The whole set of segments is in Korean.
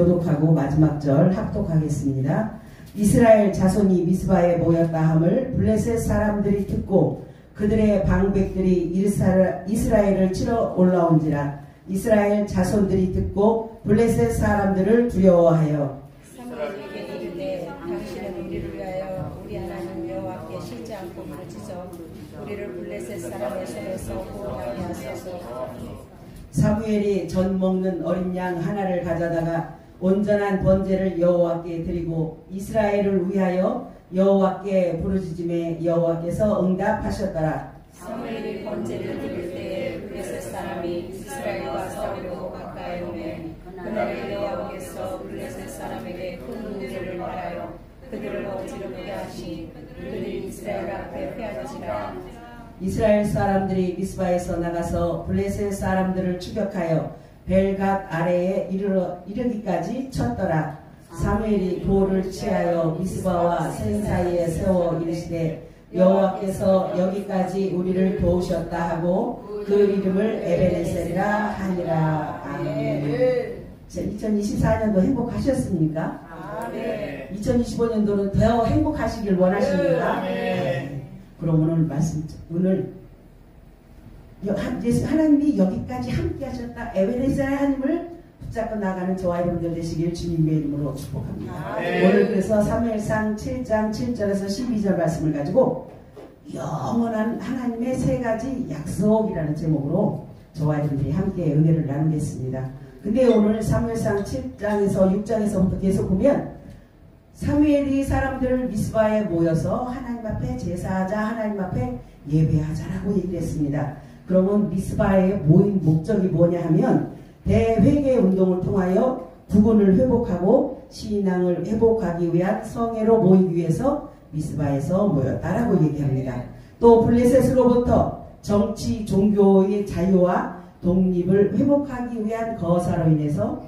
교독하고 마지막 절 합독하겠습니다. 이스라엘 자손이 미스바에 모였다 함을 블레셋 사람들이 듣고 그들의 방백들이 이스라엘을 치러 올라온지라. 이스라엘 자손들이 듣고 블레셋 사람들을 두려워하여 사무엘에게 이르되 당신은 우리를 위하여 우리 하나님 여호와께 쉬지 않고 부르짖어 우리를 블레셋 사람의 손에서 구원하게 하소서. 사무엘이 전 먹는 어린 양 하나를 가져다가 온전한 번제를 여호와께 드리고 이스라엘을 위하여 여호와께 부르짖음에 여호와께서 응답하셨더라. 사무엘이 번제를 드릴 때에 블레셋 사람이 이스라엘과 싸우려고 가까이 오매 그날 여호와께서 블레셋 사람에게 큰 무리를 말하여 그들을 어지럽게 하시 그들이 이스라엘 앞에 패하지라. 이스라엘 사람들이 미스바에서 나가서 블레셋 사람들을 추격하여 벨갓 아래에 이르기까지 쳤더라. 사무엘이 돌을 취하여 미스바와 센 사이에 세워 이르시되 여호와께서 여기까지 우리를 도우셨다 하고 그 이름을 에베네셀이라 하니라. 아멘. 2024년도 행복하셨습니까? 아멘. 2025년도는 더 행복하시길 원하십니까? 아멘. 그럼 오늘 하나님이 여기까지 함께 하셨다. 에베네셀 하나님을 붙잡고 나가는 저와 여러분들 되시길 주님의 이름으로 축복합니다. 오늘 그래서 사무엘상 7장 7절에서 12절 말씀을 가지고 영원한 하나님의 세 가지 약속이라는 제목으로 저와 여러분들이 함께 은혜를 나누겠습니다. 근데 오늘 사무엘상 7장에서 6장에서부터 계속 보면 사무엘이 사람들을 미스바에 모여서 하나님 앞에 제사하자, 하나님 앞에 예배하자라고 얘기를 했습니다. 그러면 미스바에 모인 목적이 뭐냐 하면 대회개 운동을 통하여 구분을 회복하고 신앙을 회복하기 위한 성회로 모이기 위해서 미스바에서 모였다라고 얘기합니다. 또 블레셋으로부터 정치, 종교의 자유와 독립을 회복하기 위한 거사로 인해서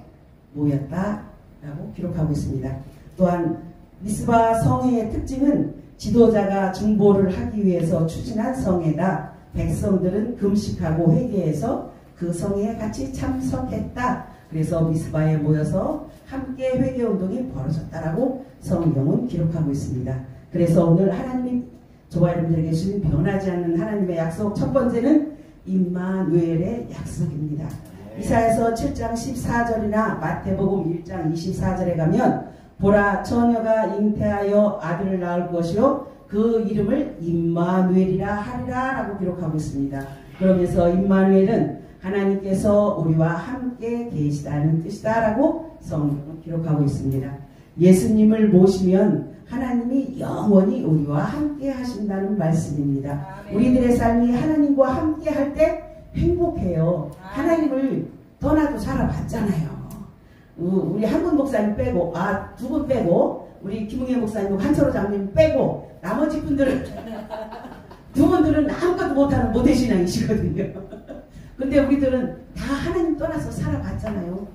모였다라고 기록하고 있습니다. 또한 미스바 성회의 특징은 지도자가 중보를 하기 위해서 추진한 성회다. 백성들은 금식하고 회개해서 그 성회에 같이 참석했다. 그래서 미스바에 모여서 함께 회개운동이 벌어졌다라고 성경은 기록하고 있습니다. 그래서 오늘 하나님이 저와 여러분들에게 주신 변하지 않는 하나님의 약속 첫 번째는 임마누엘의 약속입니다. 이사야서 7장 14절이나 마태복음 1장 24절에 가면 보라 처녀가 잉태하여 아들을 낳을 것이요 그 이름을 임마누엘이라 하리라 라고 기록하고 있습니다. 그러면서 임마누엘은 하나님께서 우리와 함께 계시다는 뜻이다 라고 성경은 기록하고 있습니다. 예수님을 모시면 하나님이 영원히 우리와 함께 하신다는 말씀입니다. 우리들의 삶이 하나님과 함께 할 때 행복해요. 하나님을 떠나도 살아봤잖아요. 우리 한 분 목사님 빼고, 두 분 빼고, 우리 김웅애 목사님, 한철호 장님 빼고, 나머지 분들은, 두 분들은 아무것도 못하는 모태신앙이시거든요. 근데 우리들은 다 하나님 떠나서 살아봤잖아요.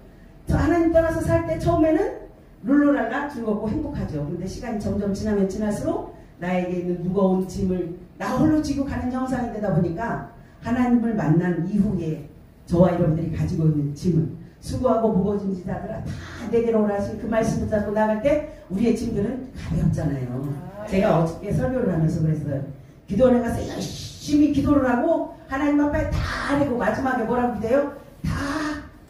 하나님 떠나서 살 때 처음에는 룰루랄라 즐겁고 행복하죠. 근데 시간이 점점 지나면 지날수록 나에게 있는 무거운 짐을 나 홀로 지고 가는 형상이 되다 보니까 하나님을 만난 이후에 저와 여러분들이 가지고 있는 짐은 수고하고 무거워진 지다들아 다 내게로 오라 하신 그 말씀 붙잡고 나갈 때 우리의 짐들은 가볍잖아요. 제가 어저께 설교를 하면서 그랬어요. 기도원에 가서 열심히 기도를 하고 하나님 앞에 다 하고 마지막에 뭐라고 기도해요? 다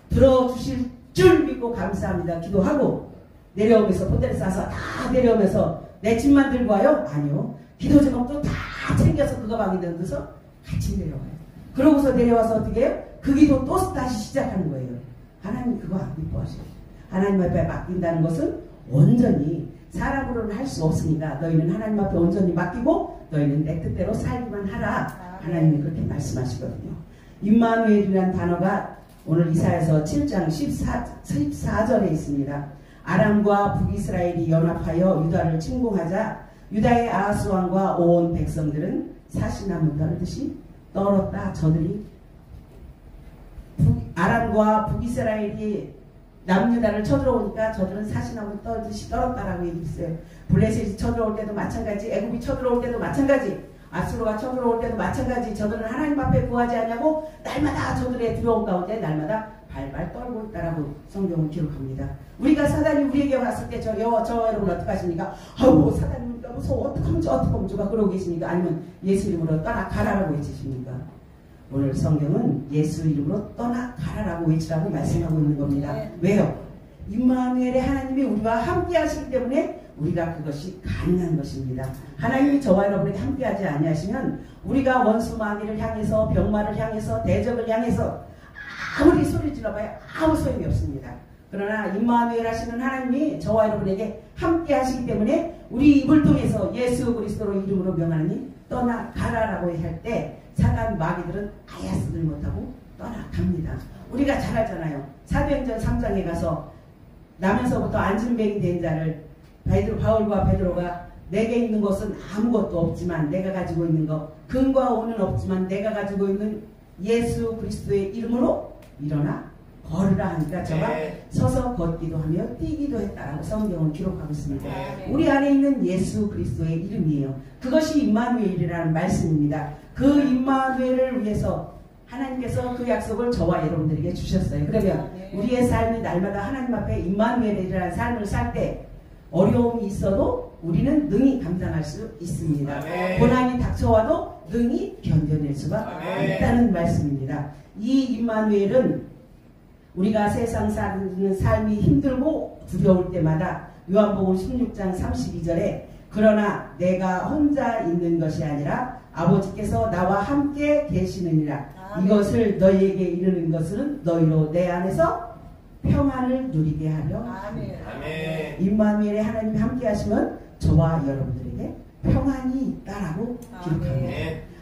들어주실 줄 믿고 감사합니다. 기도하고 내려오면서 본대를 싸서 다 내려오면서 내 짐만 들고 와요? 아니요. 기도 제목도 다 챙겨서 그거 방에 넣어서 같이 내려와요. 그러고서 내려와서 어떻게 해요? 그 기도 또 다시 시작하는 거예요. 하나님 그거 안 기뻐하셔요. 하나님 앞에 맡긴다는 것은 온전히 사람으로는 할 수 없으니까 너희는 하나님 앞에 온전히 맡기고 너희는 내 뜻대로 살기만 하라. 하나님이 그렇게 말씀하시거든요. 임마누엘이라는 단어가 오늘 이사야서 7장 14절에 있습니다. 아람과 북이스라엘이 연합하여 유다를 침공하자 유다의 아하스 왕과 온 백성들은 사시나무 떨듯이 떨었다. 저들이 아람과 북이스라엘이 남유다를 쳐들어오니까 저들은 사시나무 떨듯이 떨었다라고 얘기했어요. 블레셋이 쳐들어올 때도 마찬가지, 애굽이 쳐들어올 때도 마찬가지, 아수르가 쳐들어올 때도 마찬가지. 저들은 하나님 앞에 구하지 않냐고 날마다 저들의 두려움 가운데 날마다 발발 떨고 있다라고 성경은 기록합니다. 우리가 사단이 우리에게 왔을 때 저 여러분 어떡하십니까? 아우 사단님 너무 무서워 어떡하면 좋아 그러고 계십니까? 아니면 예수 이름으로 떠나가라라고 외치십니까? 오늘 성경은 예수 이름으로 떠나가라라고 외치라고 말씀하고 있는 겁니다. 왜요? 임마누엘의 하나님이 우리와 함께 하시기 때문에 우리가 그것이 가능한 것입니다. 하나님이 저와 여러분에게 함께하지 아니하시면 우리가 원수 마귀를 향해서 병마를 향해서 대적을 향해서 아무리 소리 질러봐야 아무 소용이 없습니다. 그러나 임마누엘 하시는 하나님이 저와 여러분에게 함께 하시기 때문에 우리 입을 통해서 예수 그리스도로 이름으로 명하니 떠나가라라고 할 때 사단 마귀들은 아야스를 못하고 떠나갑니다. 우리가 잘 알잖아요. 사도행전 3장에 가서 나면서부터 안진뱅이 된 자를 바울과 베드로가 내게 있는 것은 아무것도 없지만 내가 가지고 있는 것 근과 오는 없지만 내가 가지고 있는 예수 그리스도의 이름으로 일어나 걸으라 하니까 저가 서서 걷기도 하며 뛰기도 했다라고 성경은 기록하고 있습니다. 우리 안에 있는 예수 그리스도의 이름이에요. 그것이 임마누엘이라는 말씀입니다. 그 임마누엘을 위해서 하나님께서 그 약속을 저와 여러분들에게 주셨어요. 그러면 우리의 삶이 날마다 하나님 앞에 임마누엘이라는 삶을 살 때 어려움이 있어도 우리는 능히 감당할 수 있습니다. 고난이 닥쳐와도 능히 견뎌낼 수가 있다는 말씀입니다. 이 임마누엘은 우리가 세상 사는 삶이 힘들고 두려울 때마다 요한복음 16장 32절에 그러나 내가 혼자 있는 것이 아니라 아버지께서 나와 함께 계시느니라. 이것을 너희에게 이르는 것은 너희로 내 안에서 평안을 누리게 하려 합니다. 임마누엘의 하나님이 함께 하시면 저와 여러분들에게 평안이 있다라고 기록합니다.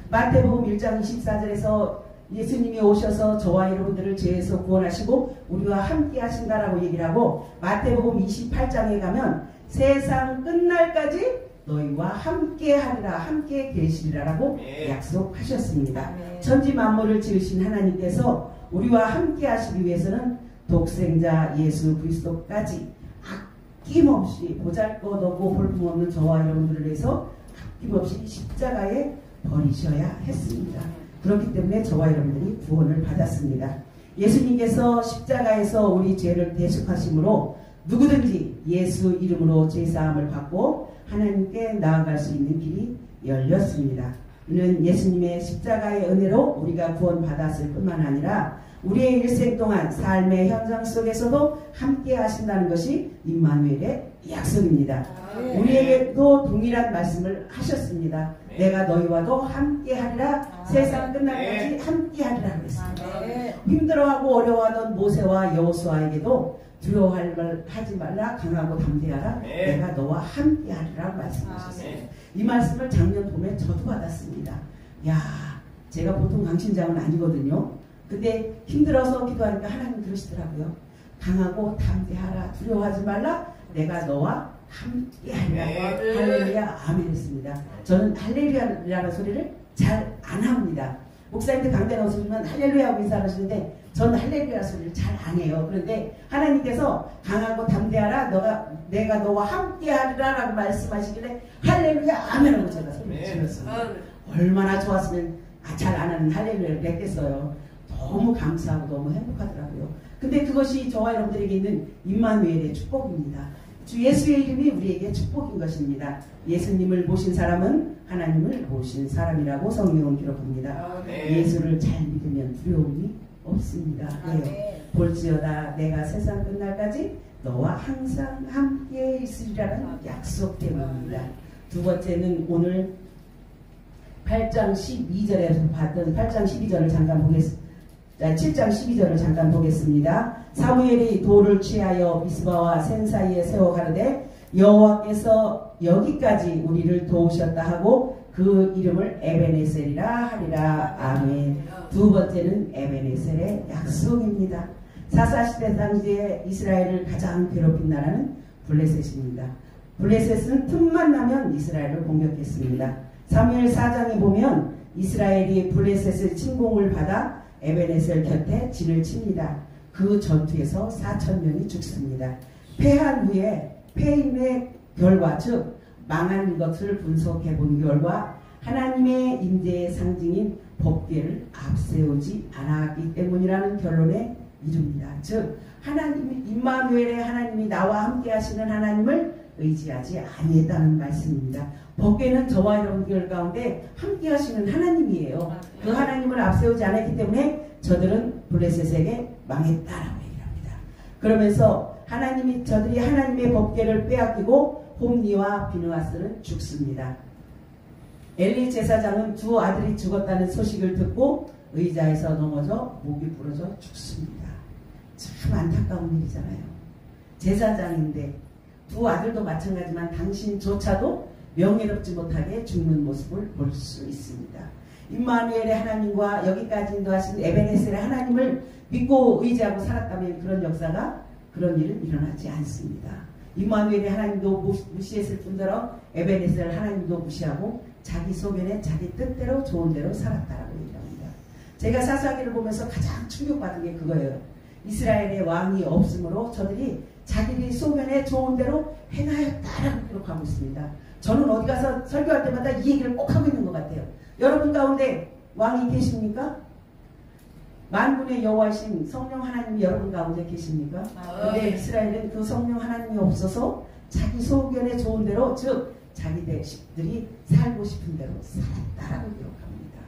마태복음 1장 24절에서 예수님이 오셔서 저와 여러분들을 죄에서 구원하시고 우리와 함께 하신다라고 얘기를 하고 마태복음 28장에 가면 세상 끝날까지 너희와 함께 하리라 함께 계시리라라고 약속하셨습니다. 천지 만물을 지으신 하나님께서 우리와 함께 하시기 위해서는 독생자 예수 그리스도까지 아낌없이 보잘것없고 볼품없는 저와 여러분들을 위해서 아낌없이 십자가에 버리셔야 했습니다. 그렇기 때문에 저와 여러분들이 구원을 받았습니다. 예수님께서 십자가에서 우리 죄를 대속하심으로 누구든지 예수 이름으로 죄사함을 받고 하나님께 나아갈 수 있는 길이 열렸습니다. 이는 예수님의 십자가의 은혜로 우리가 구원받았을 뿐만 아니라 우리의 일생 동안 삶의 현장 속에서도 함께 하신다는 것이 임마누엘의 약속입니다. 우리에게도 동일한 말씀을 하셨습니다. 내가 너희와도 함께 하리라 세상 끝날까지 함께 하리라 그랬습니다. 힘들어하고 어려워하던 모세와 여호수아에게도 두려워하지 말라 강하고 담대하라 내가 너와 함께 하리라 말씀하셨어요. 이 말씀을 작년 봄에 저도 받았습니다. 야, 제가 보통 강신장은 아니거든요. 근데 힘들어서 기도하니까 하나님 들으시더라고요. 강하고 담대하라 두려워하지 말라 내가 너와 함께 하리라. 할렐루야 아멘 했습니다. 저는 할렐루야라는 소리를 잘 안 합니다. 목사님들 강대 나오시면 할렐루야 하고 인사하시는데 저는 할렐루야 소리를 잘 안 해요. 그런데 하나님께서 강하고 담대하라 내가 너와 함께 하리라 라고 말씀하시길래 할렐루야 아멘 하고 제가 소리를 질렀습니다. 얼마나 좋았으면 잘 안 하는 할렐루야를 냈겠어요. 너무 감사하고 너무 행복하더라고요. 근데 그것이 저와 여러분들에게 있는 임마누엘의 축복입니다. 주 예수의 이름이 우리에게 축복인 것입니다. 예수님을 모신 사람은 하나님을 모신 사람이라고 성경은 기록합니다. 예수를 잘 믿으면 두려움이 없습니다. 왜요? 볼지어다 내가 세상 끝날까지 너와 항상 함께 있으리라는 약속 때문입니다. 두 번째는 오늘 8장 12절에서 봤던 8장 12절을 잠깐 보겠습니다. 7장 12절을 잠깐 보겠습니다. 사무엘이 돌을 취하여 미스바와 센 사이에 세워 가르되 여호와께서 여기까지 우리를 도우셨다 하고 그 이름을 에베네셀이라 하리라. 아멘. 두 번째는 에베네셀의 약속입니다. 사사시대 당시에 이스라엘을 가장 괴롭힌 나라는 블레셋입니다. 블레셋은 틈만 나면 이스라엘을 공격했습니다. 사무엘 4장에 보면 이스라엘이 블레셋의 침공을 받아 에베네셀 곁에 진을 칩니다. 그 전투에서 4,000명이 죽습니다. 패한 후에 패임의 결과 즉 망한 것을 분석해 본 결과 하나님의 임재의 상징인 법궤를 앞세우지 않았기 때문이라는 결론에 이룹니다. 즉 하나님 임마누엘의 하나님이 나와 함께 하시는 하나님을 의지하지 아니했다는 말씀입니다. 법궤는 저와 여러분들 가운데 함께 하시는 하나님이에요. 그 하나님을 앞세우지 않았기 때문에 저들은 블레셋에게 망했다라고 얘기합니다. 그러면서 저들이 하나님의 법궤를 빼앗기고 홈니와 비느하스는 죽습니다. 엘리 제사장은 두 아들이 죽었다는 소식을 듣고 의자에서 넘어져 목이 부러져 죽습니다. 참 안타까운 일이잖아요. 제사장인데 두 아들도 마찬가지지만 당신조차도 명예롭지 못하게 죽는 모습을 볼 수 있습니다. 임마누엘의 하나님과 여기까지 인도하신 에베네셀의 하나님을 믿고 의지하고 살았다면 그런 일은 일어나지 않습니다. 임마누엘의 하나님도 무시했을 뿐더러 에베네셀 하나님도 무시하고 자기 소견에 자기 뜻대로 좋은 대로 살았다라고 얘기합니다. 제가 사사기를 보면서 가장 충격받은 게 그거예요. 이스라엘의 왕이 없으므로 저들이 자기들이 소견에 좋은 대로 행하였다라고 기록하고 있습니다. 저는 어디 가서 설교할 때마다 이 얘기를 꼭 하고 있는 것 같아요. 여러분 가운데 왕이 계십니까? 만군의 여호와신 성령 하나님이 여러분 가운데 계십니까? 근데 이스라엘은 그 성령 하나님이 없어서 자기 소견에 좋은 대로, 즉 자기들이 살고 싶은 대로 살았다라고 기록합니다.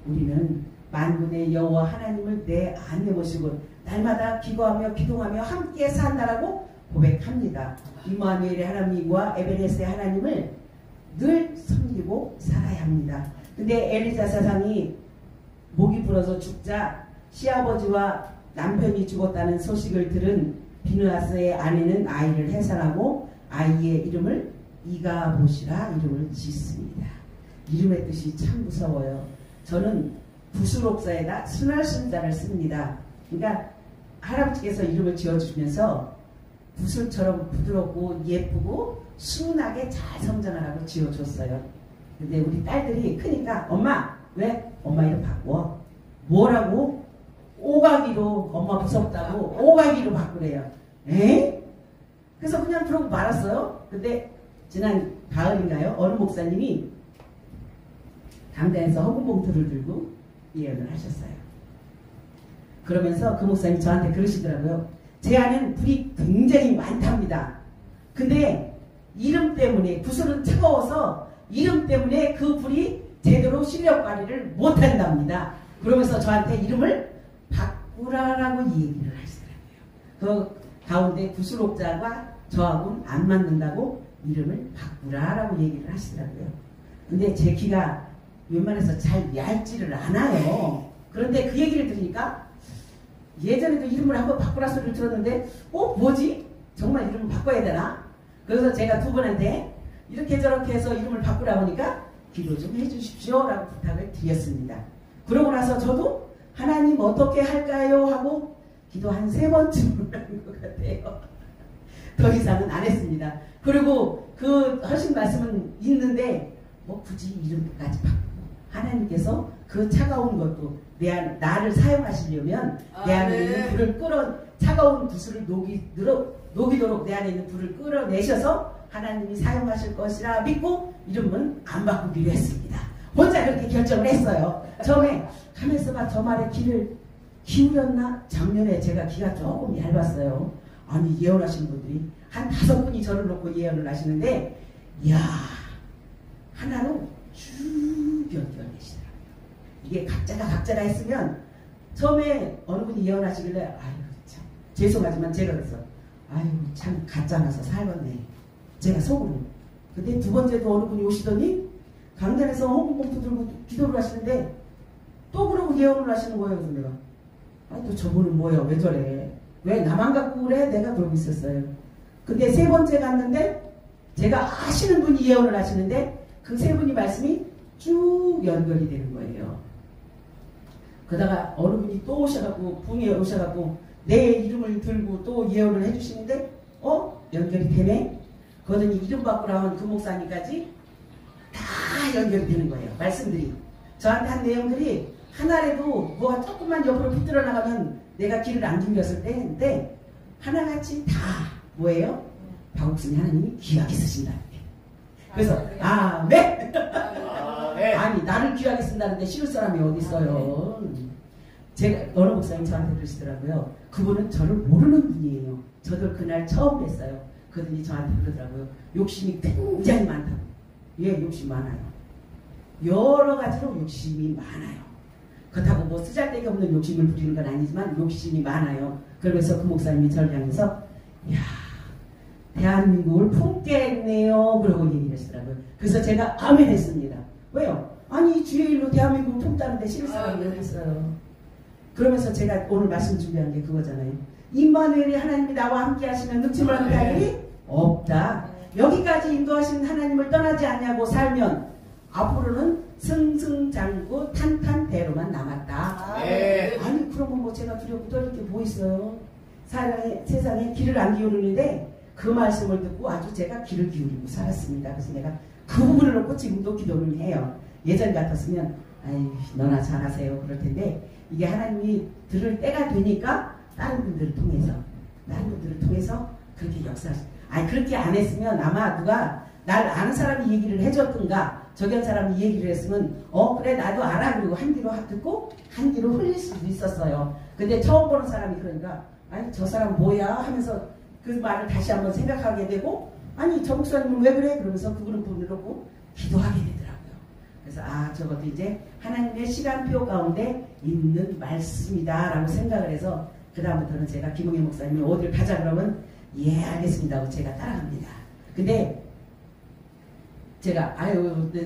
우리는 만군의 여호와 하나님을 내 안에 모시고 날마다 기도하며 기도하며 함께 산다라고 고백합니다. 임마누엘의 하나님과 에베네스의 하나님을 늘 섬기고 살아야 합니다. 근데 엘리사 사상이 목이 부러져 죽자 시아버지와 남편이 죽었다는 소식을 들은 비느하스의 아내는 아이를 해산하고 아이의 이름을 이가봇이라 이름을 짓습니다. 이름의 뜻이 참 무서워요. 저는 부수록사에다 순할순자를 씁니다. 그러니까 할아버지께서 이름을 지어주시면서 붓을처럼 부드럽고 예쁘고 순하게 잘 성장하라고 지어줬어요. 근데 우리 딸들이 크니까 엄마 왜? 엄마 이름 바꿔. 뭐라고? 오가기로 엄마 무섭다고 오가기로 바꾸래요. 에? 그래서 그냥 그러고 말았어요. 근데 지난 가을인가요? 어느 목사님이 강단에서 헌금봉투를 들고 예언을 하셨어요. 그러면서 그 목사님이 저한테 그러시더라고요. 제 안에는 불이 굉장히 많답니다. 근데 이름 때문에 구슬은 차가워서 이름 때문에 그 불이 제대로 실력 발휘를 못한답니다. 그러면서 저한테 이름을 바꾸라라고 얘기를 하시더라고요. 그 가운데 구슬옥자가 저하고는 안 맞는다고 이름을 바꾸라라고 얘기를 하시더라고요. 근데 제 귀가 웬만해서 잘 얇지를 않아요. 그런데 그 얘기를 들으니까 예전에도 이름을 한번 바꾸라 소리를 들었는데 뭐지? 정말 이름을 바꿔야 되나? 그래서 제가 두 분한테 이렇게 저렇게 해서 이름을 바꾸라 보니까 기도 좀 해주십시오 라고 부탁을 드렸습니다. 그러고 나서 저도 하나님 어떻게 할까요? 하고 기도 한 3번쯤 하는 것 같아요. 더 이상은 안 했습니다. 그리고 그 하신 말씀은 있는데 굳이 이름까지 바꾸고 하나님께서 그 차가운 것도 나를 사용하시려면 내 안에 있는 불을 차가운 구슬을 녹이도록 내 안에 있는 불을 끌어내셔서 하나님이 사용하실 것이라 믿고 이름은 안 바꾸기로 했습니다. 혼자 그렇게 결정을 했어요. 처음에 가면서 저 말에 귀를 기울였나? 작년에 제가 귀가 조금 얇았어요. 아니 예언하시는 분들이 한 5분이 저를 놓고 예언을 하시는데 이야 하나로 쭉 연결되시더라고요. 이게 각자가 했으면 처음에 어느 분이 예언하시길래 아유 참 죄송하지만 제가 그래서 아유 참 가짜나서 살겠네. 제가 속으로. 근데 두 번째도 어느 분이 오시더니 강단에서 헌금봉투 들고 기도를 하시는데 또 그러고 예언을 하시는 거예요. 그래서 내가 아니 또 저분은 뭐야 왜 저래 왜 나만 갖고 그래 내가 그러고 있었어요. 근데 3번째 갔는데 제가 아시는 분이 예언을 하시는데 그 3분이 말씀이 쭉 연결이 되는 거예요. 그러다가 어느 분이 또 오셔갖고 붕에 오셔갖고 내 이름을 들고 또 예언을 해주시는데 연결이 되네. 그러더니 이름 바꾸라 한 그 목사님까지 다 연결이 되는 거예요. 말씀들이 저한테 한 내용들이 하나라도 뭐가 조금만 옆으로 비틀어 나가면 내가 길을 안 죽였을 때인데 하나같이 다 뭐예요? 박옥순이 하나님이 귀하게 쓰신다. 그래서 아멘. 아니 나를 귀하게 쓴다는데 싫을 사람이 어디 있어요? 제가 어느 목사님 저한테 그러시더라고요. 그분은 저를 모르는 분이에요. 저도 그날 처음 뵀어요. 그분이 저한테 그러더라고요. 욕심이 굉장히 많다고. 예, 욕심 많아요. 여러 가지로 욕심이 많아요. 그렇다고 뭐 쓰잘데기 없는 욕심을 부리는 건 아니지만 욕심이 많아요. 그러면서 그 목사님이 저를 향해서 야, 대한민국을 품겠네요. 그러고 얘기를 하시더라고요. 그래서 제가 아멘 했습니다. 왜요? 아니 주의 일로 대한민국을 품다는데 싫은 사람이 어디 있어요. 그러면서 제가 오늘 말씀 준비한 게 그거잖아요. 임마누엘이 하나님이 나와 함께 하시면 늙지 못할 일이 없다. 여기까지 인도하신 하나님을 떠나지 않냐고 살면 앞으로는 승승장구 탄탄대로만 남았다. 아니 그러면 뭐 제가 두렵고 떨릴 게 뭐 있어요. 세상에 귀를 안 기울이는데 그 말씀을 듣고 아주 제가 귀를 기울이고 살았습니다. 그래서 내가 그 부분을 놓고 지금도 기도를 해요. 예전 같았으면 아이 너나 잘하세요 그럴 텐데 이게 하나님이 들을 때가 되니까 다른 분들을 통해서 그렇게 역사하시. 아니 그렇게 안 했으면 아마 누가 날 아는 사람이 얘기를 해줬든가 저기 한 사람이 얘기를 했으면 그래 나도 알아 그리고 한 귀로 듣고 한 귀로 흘릴 수도 있었어요. 근데 처음 보는 사람이 그러니까 아니 저 사람 뭐야 하면서 그 말을 다시 한번 생각하게 되고 아니 저 목사님은 왜 그래 그러면서 그분을 보고 기도하게 되더라고요. 그래서 저것도 이제 하나님의 시간표 가운데 있는 말씀이다 라고 생각을 해서 그 다음부터는 제가 김웅현 목사님이 어딜 가자 그러면 예 알겠습니다 하고 제가 따라갑니다. 근데 제가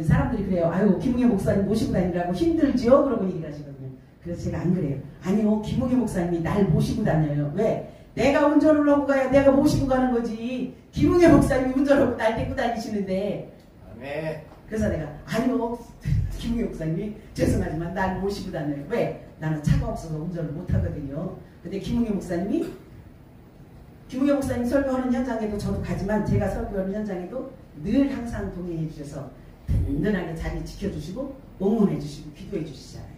사람들이 그래요. 김웅현 목사님 모시고 다니라고 힘들지요? 그러고 얘기를 하시거든요. 그래서 제가 안 그래요. 아니요 김웅현 목사님이 날 모시고 다녀요. 왜? 내가 운전을 하고 가야 내가 모시고 가는 거지. 김웅현 목사님이 운전하고 날 데리고 다니시는데 그래서 내가 아니요 김웅현 목사님이 죄송하지만 날 모시고 다녀요. 왜? 나는 차가 없어서 운전을 못하거든요. 근데 김웅현 목사님 설교하는 현장에도 저도 가지만 제가 설교하는 현장에도 늘 항상 동행해 주셔서 든든하게 자리 지켜주시고 응원해 주시고 기도해 주시잖아요.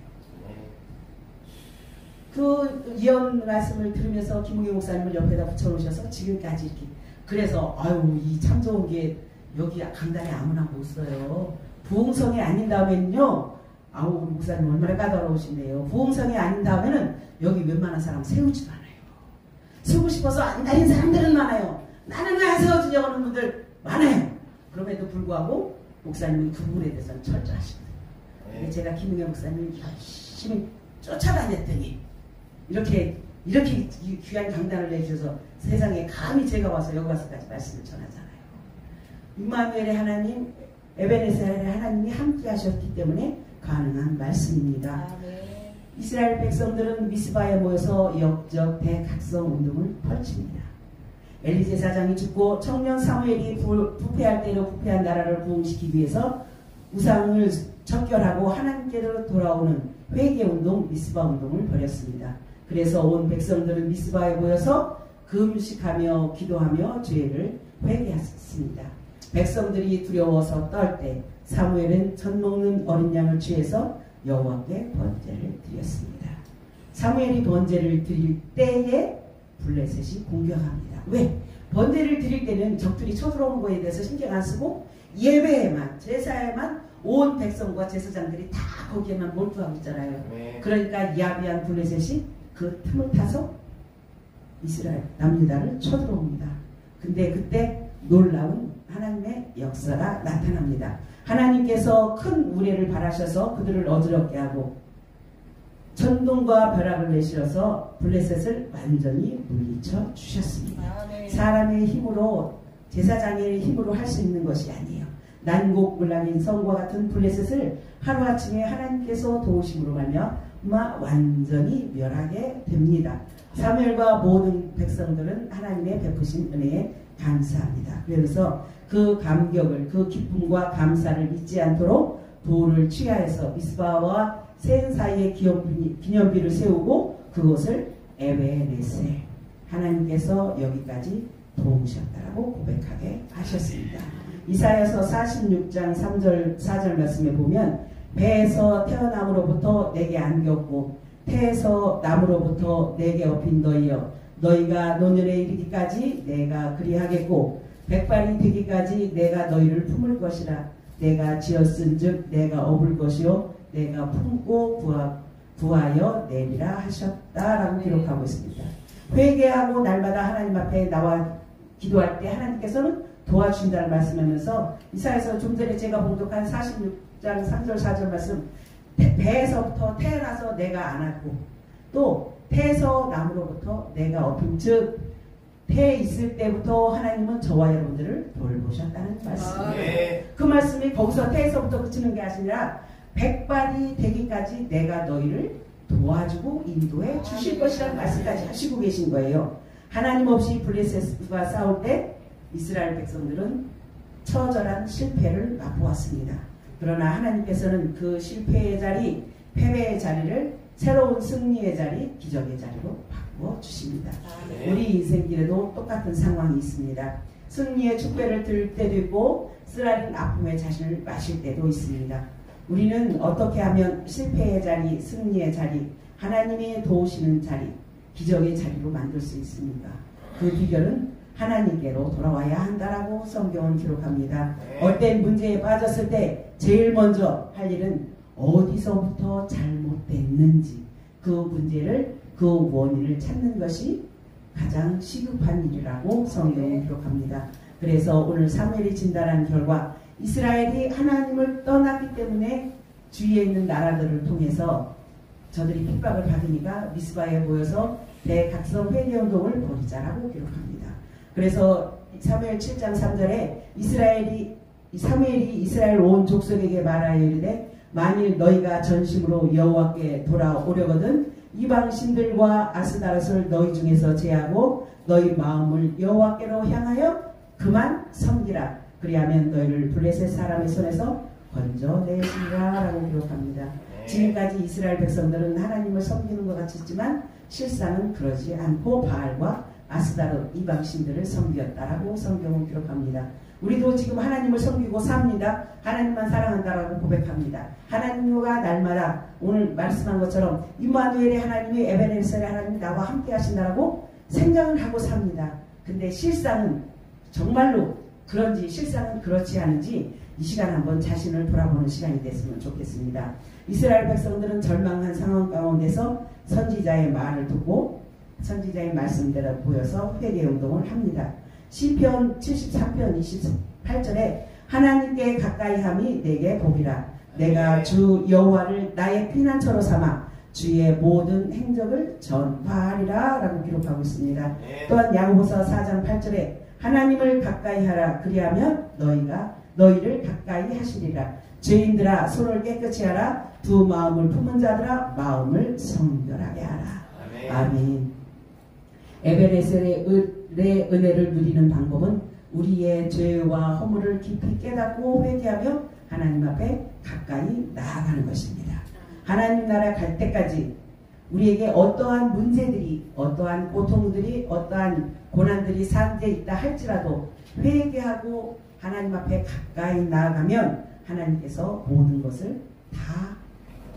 그 예언 말씀을 들으면서 김웅현 목사님을 옆에다 붙여놓으셔서 지금까지 이렇게 그래서 이 참 좋은 게 여기 강단에 아무나 못 써요. 부흥성이 아닌 다음에는요 우리 목사님 얼마나 까다로우신데요. 부흥성이 아닌 다음에는 여기 웬만한 사람 세우지도 않아요. 세우고 싶어서 안 다닌 사람들은 많아요. 나는 왜 안 세워주냐고 하는 분들 많아요. 그럼에도 불구하고 목사님은 그 부분에 대해서는 철저하시거든요. 제가 김웅현 목사님을 열심히 쫓아다녔더니 이렇게 귀한 강단을 내주셔서 세상에 감히 제가 와서 여기 와서까지 말씀을 전하잖아요. 임마누엘의 하나님, 에베네셀의 하나님이 함께 하셨기 때문에 가능한 말씀입니다. 이스라엘 백성들은 미스바에 모여서 역적 대각성 운동을 펼칩니다. 엘리 제사장이 죽고 청년 사무엘이 부패할 대로 부패한 나라를 부흥시키기 위해서 우상을 척결하고 하나님께로 돌아오는 회개운동 미스바 운동을 벌였습니다. 그래서 온 백성들은 미스바에 모여서 금식하며 기도하며 죄를 회개했습니다. 백성들이 두려워서 떨 때 사무엘은 젖 먹는 어린 양을 취해서 여호와께 번제를 드렸습니다. 사무엘이 번제를 드릴 때에 블레셋이 공격합니다. 왜? 번제를 드릴 때는 적들이 쳐들어오는 거에 대해서 신경 안 쓰고 예배에만 제사에만 온 백성과 제사장들이 다 거기에만 몰두하고 있잖아요. 그러니까 야비한 블레셋이 그 틈을 타서 이스라엘 남유다를 쳐들어옵니다. 근데 그때 놀라운 하나님의 역사가 나타납니다. 하나님께서 큰 우레를 바라셔서 그들을 어지럽게 하고 천둥과 벼락을 내실어서 블레셋을 완전히 물리쳐 주셨습니다. 사람의 힘으로 제사장의 힘으로 할 수 있는 것이 아니에요. 난곡불락인 성과 같은 블레셋을 하루아침에 하나님께서 도우심으로 말미암아 완전히 멸하게 됩니다. 사무엘과 모든 백성들은 하나님의 베푸신 은혜에 감사합니다. 그래서 그 감격을 그 기쁨과 감사를 잊지 않도록 도를 취하여서 미스바와 센 사이에 기념비를 세우고 그곳을 에베네셀 하나님께서 여기까지 도우셨다라고 고백하게 하셨습니다. 이사야서 46장 3절 4절 말씀에 보면 배에서 태어남으로부터 내게 안겼고 태에서 남으로부터 내게 업힌 너희여 너희가 노년에 이르기까지 내가 그리하겠고 백발이 되기까지 내가 너희를 품을 것이라 내가 지었은즉 내가 업을 것이요 내가 품고 구하여 내리라 하셨다라고 기록하고 있습니다. 회개하고 날마다 하나님 앞에 나와 기도할 때 하나님께서는 도와주신다는 말씀하면서 이사야서 좀 전에 제가 봉독한 46장 3절 4절 말씀, 배에서부터 태어나서 내가 안았고 또 태에서 나무로부터 내가 업힌, 즉 태에 있을 때부터 하나님은 저와 여러분들을 돌보셨다는 말씀이에요. 그 말씀이 거기서 태에서부터 그치는 게 아니라 백발이 되기까지 내가 너희를 도와주고 인도해 주실 것이라는 말씀까지 하시고 계신 거예요. 하나님 없이 블레셋과 싸울 때 이스라엘 백성들은 처절한 실패를 맛보았습니다. 그러나 하나님께서는 그 실패의 자리, 패배의 자리를 새로운 승리의 자리, 기적의 자리로 바꾸어 주십니다. 우리 인생길에도 똑같은 상황이 있습니다. 승리의 축배를 들 때도 있고 쓰라린 아픔의 자신을 마실 때도 있습니다. 우리는 어떻게 하면 실패의 자리, 승리의 자리, 하나님이 도우시는 자리, 기적의 자리로 만들 수 있습니까? 그 비결은 하나님께로 돌아와야 한다라고 성경은 기록합니다. 어떤 문제에 빠졌을 때 제일 먼저 할 일은 어디서부터 잘못됐는지 그 문제를, 그 원인을 찾는 것이 가장 시급한 일이라고 성경은 기록합니다. 그래서 오늘 사무엘이 진단한 결과 이스라엘이 하나님을 떠났기 때문에 주위에 있는 나라들을 통해서 저들이 핍박을 받으니까 미스바에 모여서 대각성 회개운동을 벌이자라고 기록합니다. 그래서 사무엘 7장 3절에 사무엘이 이스라엘 온 족속에게 말하여 이르되 만일 너희가 전심으로 여호와께 돌아오려거든 이방 신들과 아스다롯을 너희 중에서 제하고 너희 마음을 여호와께로 향하여 그만 섬기라. 그리하면 너희를 블레셋 사람의 손에서 건져내시리라 라고 기록합니다. 지금까지 이스라엘 백성들은 하나님을 섬기는 것 같았지만 실상은 그러지 않고 바알과 아스다롯 이방 신들을 섬겼다라고 성경은 기록합니다. 우리도 지금 하나님을 섬기고 삽니다. 하나님만 사랑한다라고 고백합니다. 하나님과 날마다 오늘 말씀한 것처럼 임마누엘의 하나님이, 에베네셀의 하나님이 나와 함께 하신다라고 생각을 하고 삽니다. 근데 실상은 정말로 그런지 실상은 그렇지 않은지 이 시간 한번 자신을 돌아보는 시간이 됐으면 좋겠습니다. 이스라엘 백성들은 절망한 상황 가운데서 선지자의 말을 듣고 선지자의 말씀대로 보여서 회개운동을 합니다. 시편 73편 28절에 하나님께 가까이함이 내게 복이라. 내가 주 여호와를 나의 피난처로 삼아 주의 모든 행적을 전파하리라 라고 기록하고 있습니다. 또한 야고보서 4장 8절에 하나님을 가까이 하라. 그리하면 너희를 가까이 하시리라. 죄인들아 손을 깨끗이 하라. 두 마음을 품은 자들아 마음을 성결하게 하라. 아멘. 에베네셀의 은혜를 누리는 방법은 우리의 죄와 허물을 깊이 깨닫고 회개하며 하나님 앞에 가까이 나아가는 것입니다. 하나님 나라 갈 때까지 우리에게 어떠한 문제들이, 어떠한 고통들이, 어떠한 고난들이 상대에 있다 할지라도 회개하고 하나님 앞에 가까이 나아가면 하나님께서 모든 것을 다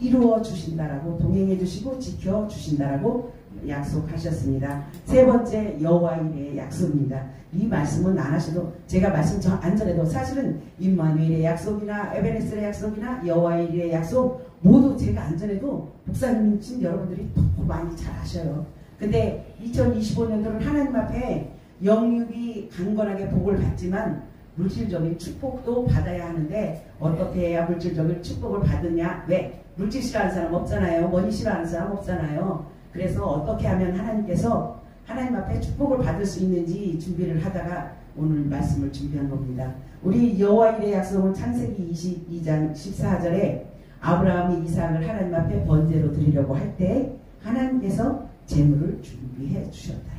이루어 주신다라고, 동행해 주시고 지켜 주신다라고 약속하셨습니다. 세 번째, 여호와 일의 약속입니다. 이 말씀은 안 하셔도, 제가 말씀 안 전해도 사실은 임마누엘의 약속이나 에베네셀의 약속이나 여호와 일의 약속 모두 제가 안 전해도 목사님이신 여러분들이 더 많이 잘 아셔요. 근데 2025년도는 하나님 앞에 영육이 강건하게 복을 받지만 물질적인 축복도 받아야 하는데 어떻게 해야 물질적인 축복을 받느냐? 왜? 물질 싫어하는 사람 없잖아요. 머니 싫어하는 사람 없잖아요. 그래서 어떻게 하면 하나님께서 하나님 앞에 축복을 받을 수 있는지 준비를 하다가 오늘 말씀을 준비한 겁니다. 우리 여호와 일의 약속은 창세기 22장 14절에 아브라함이 이삭을 하나님 앞에 번제로 드리려고 할 때 하나님께서 재물을 준비해 주셨다.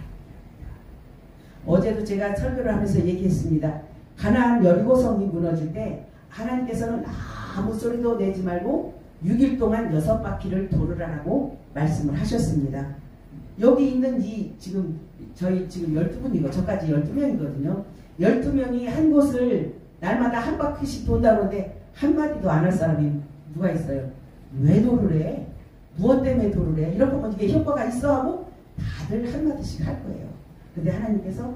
어제도 제가 설교를 하면서 얘기했습니다. 가나안 여리고 성이 무너질 때 하나님께서는 아무 소리도 내지 말고 6일 동안 6바퀴를 돌으라고 말씀을 하셨습니다. 여기 있는 저희 지금 12분이고 저까지 12명이거든요. 12명이 한 곳을 날마다 한 바퀴씩 돈다고 하는데 한마디도 안 할 사람이 누가 있어요? 왜 도를 해? 무엇 때문에 도를 해? 이런 거면 이게 효과가 있어 하고 다들 한마디씩 할 거예요. 근데 하나님께서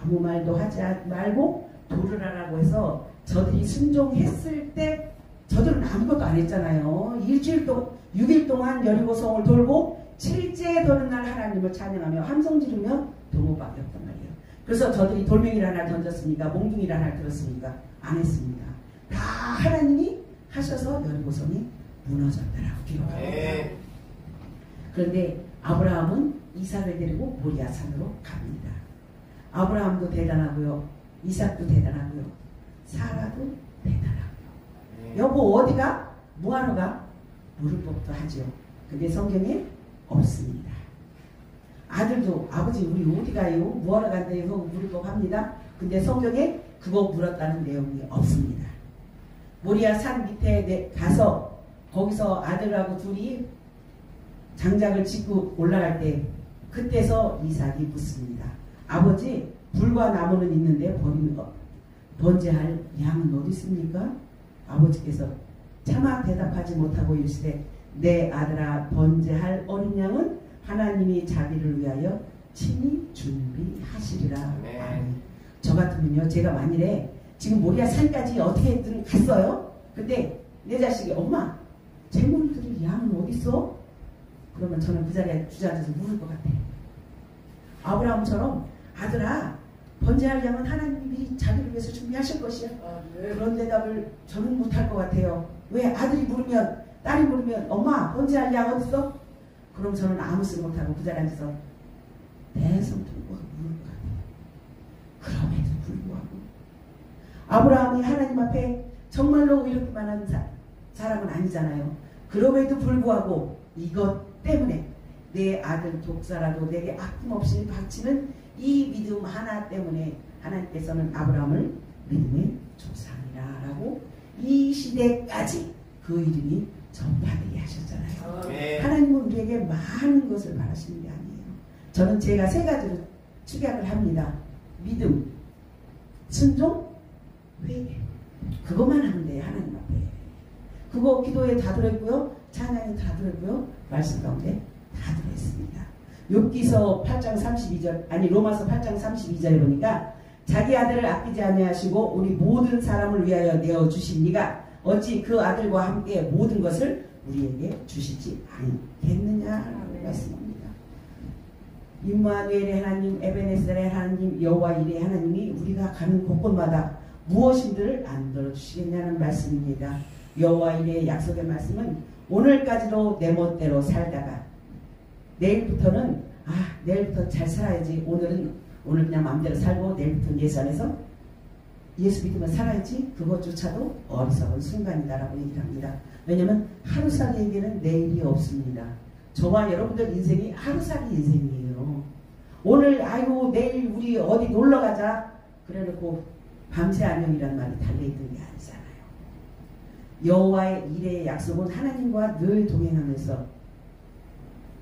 아무 말도 하지 말고 도를 하라고 해서 저들이 순종했을 때 저들은 아무것도 안 했잖아요. 일주일 동안 6일 동안 여리고성을 돌고 7째 도는 날 하나님을 찬양하며 함성 지르며 돌못밖에 없단 말이에요. 그래서 저들이 돌멩이를 하나 던졌습니까? 몽둥이를 하나 들었습니까? 안 했습니다. 다 하나님이 하셔서 여리고성이 무너졌다라고 기록합니다. 그런데 아브라함은 이삭을 데리고 모리아 산으로 갑니다. 아브라함도 대단하고요. 이삭도 대단하고요. 사라도 대단하고요. 여보 어디가? 뭐하러 가? 물을 법도 하죠. 근데 성경에 없습니다. 아들도 아버지 우리 어디 가요? 뭐하러 간대요? 물을 법 합니다. 근데 성경에 그거 물었다는 내용이 없습니다. 모리아 산 밑에 가서 거기서 아들하고 둘이 장작을 짓고 올라갈 때 그때서 이삭이 묻습니다. 아버지 불과 나무는 있는데 버리는 거 번제할 양은 어디 있습니까? 아버지께서 차마 대답하지 못하고 이르시되 내 아들아 번제할 어린 양은 하나님이 자기를 위하여 친히 준비하시리라. 아멘. 저 같으면요 제가 만일에 지금 모리아 산까지 어떻게든 갔어요. 근데 내 자식이 엄마 재물 드릴 양은 어디 있어? 그러면 저는 그 자리에 주저앉아서 물을 것 같아요. 아브라함처럼 아들아 번제할 양은 하나님이 자기를 위해서 준비하실 것이야. 그런 대답을 저는 못할 것 같아요. 왜? 아들이 물으면 딸이 물으면 엄마 번제할 양 어디 있어? 그럼 저는 아무 말 못하고 그 자리에 앉아서 대성 들고 물을 것 같아요. 그럼에도 불구하고 아브라함이 하나님 앞에 정말로 이렇게만한 사람은 아니잖아요. 그럼에도 불구하고 이것 때문에 내 아들 독사라도 내게 아낌없이 바치는 이 믿음 하나 때문에 하나님께서는 아브라함을 믿음의 조상이라 라고 이 시대까지 그 이름이 전파되게 하셨잖아요. 네. 하나님은 우리에게 많은 것을 바라시는 게 아니에요. 저는 제가 세 가지로 축약을 합니다. 믿음, 순종, 회개. 그것만 하면 돼요. 하나님 앞에. 그거 기도에 다 들어있고요. 찬양에 다 들어있고요. 말씀 가운데 다 들어있습니다. 욥기서 8장 32절 아니 로마서 8장 32절에 보니까 자기 아들을 아끼지 아니하시고 우리 모든 사람을 위하여 내어주시니가 어찌 그 아들과 함께 모든 것을 우리에게 주시지 않겠느냐라고 말씀합니다. 임마누엘의 하나님, 에베네셀의 하나님, 여호와 일의 하나님이 우리가 가는 곳곳마다 무엇인들을 안 들어주시겠냐는 말씀입니다. 여호와 일의 약속의 말씀은 오늘까지도 내 멋대로 살다가 내일부터는 내일부터 잘 살아야지. 오늘 그냥 마음대로 살고 내일부터는 예수 안에서 예수 믿으면 살아야지. 그것조차도 어리석은 순간이다라고 얘기를 합니다. 왜냐하면 하루살이에게는 내일이 없습니다. 저와 여러분들 인생이 하루살이 인생이에요. 오늘 아이고 내일 우리 어디 놀러가자 그래놓고 밤새 안녕이란 말이 달려있는 게 아니잖아요. 여호와의 일의 약속은 하나님과 늘 동행하면서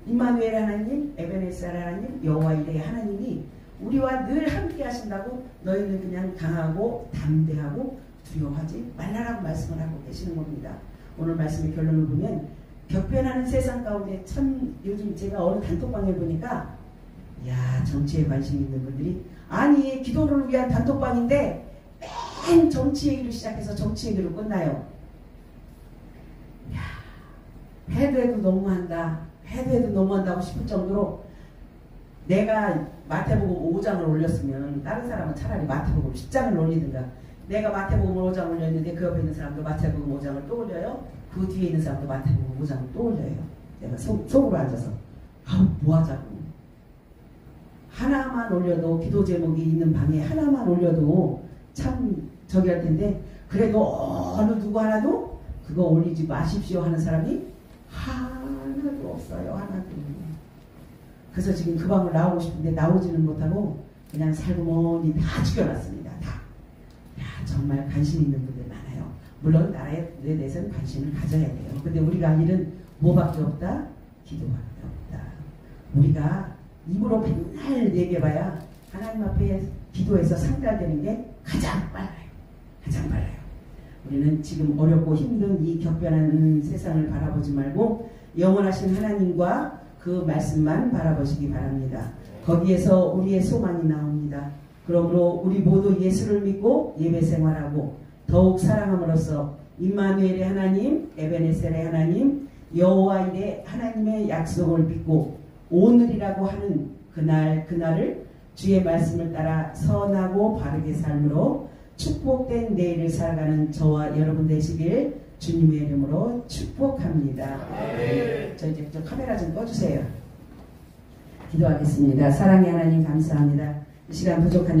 임마누엘 하나님, 에베네셀 하나님, 여호와 일의 하나님이 우리와 늘 함께 하신다고 너희는 그냥 강하고 담대하고 두려워하지 말라라고 말씀을 하고 계시는 겁니다. 오늘 말씀의 결론을 보면 격변하는 세상 가운데 참 요즘 제가 어느 단톡방에 보니까 정치에 관심 있는 분들이 아니 기도를 위한 단톡방인데 맨 정치 얘기를 시작해서 정치 얘기로 끝나요. 해도 너무한다. 해도 너무한다고 싶을 정도로 내가 마태복음 5장을 올렸으면 다른 사람은 차라리 마태복음 10장을 올리든가 내가 마태복음 5장을 올렸는데 그 옆에 있는 사람도 마태복음 5장을 또 올려요. 그 뒤에 있는 사람도 마태복음 5장을 또 올려요. 내가 속으로 앉아서 뭐 하자고. 하나만 올려도 기도 제목이 있는 방에 하나만 올려도 참 저기 할 텐데 그래도 어느 누구 하나도 그거 올리지 마십시오 하는 사람이 하나도 없어요. 하나도. 그래서 지금 그 방을 나오고 싶은데 나오지는 못하고 그냥 살구머니 다 죽여놨습니다. 다. 정말 관심 있는 분들 많아요. 물론 나라에 대해서는 관심을 가져야 돼요. 근데 우리가 할 일은 뭐밖에 없다? 기도밖에 없다. 우리가 입으로 맨날 얘기해봐야 하나님 앞에 기도해서 상달되는 게 가장 빨라요. 가장 빨라요. 우리는 지금 어렵고 힘든 이 격변하는 세상을 바라보지 말고 영원하신 하나님과 그 말씀만 바라보시기 바랍니다. 거기에서 우리의 소망이 나옵니다. 그러므로 우리 모두 예수를 믿고 예배 생활하고 더욱 사랑함으로써 임마누엘의 하나님, 에베네셀의 하나님, 여호와 일의 하나님의 약속을 믿고 오늘이라고 하는 그날을 주의 말씀을 따라 선하고 바르게 삶으로 축복된 내일을 살아가는 저와 여러분 되시길 주님의 이름으로 축복합니다. 저 이제 저 카메라 좀 꺼주세요. 기도하겠습니다. 사랑의 하나님 감사합니다. 이 시간 부족한